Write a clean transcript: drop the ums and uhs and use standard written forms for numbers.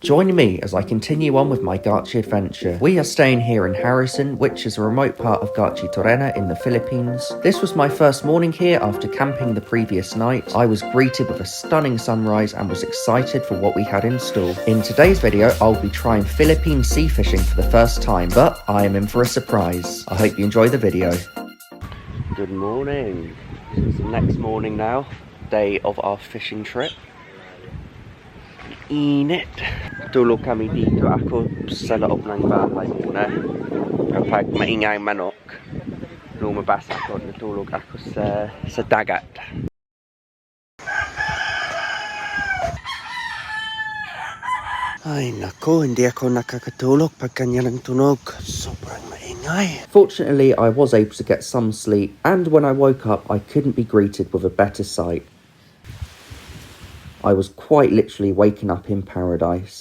Join me as I continue on with my Gachi adventure. We are staying here in Harrison, which is a remote part of Gachi Torena in the Philippines. This was my first morning here after camping the previous night. I was greeted with a stunning sunrise and was excited for what we had in store. In today's video, I'll be trying Philippine sea fishing for the first time, but I am in for a surprise. I hope you enjoy the video. Good morning. It's the next morning now, day of our fishing trip. Init. Tulog kami dito. Ako sa loob ng bahay muna. Kapag maingay manok, lumabas ako, natulog ako sa dagat. Ay nako, hindi ako nakakatulog pag ganyan ang tunog. Sobrang maingay. Fortunately, I was able to get some sleep, and when I woke up, I couldn't be greeted with a better sight. I was quite literally waking up in paradise.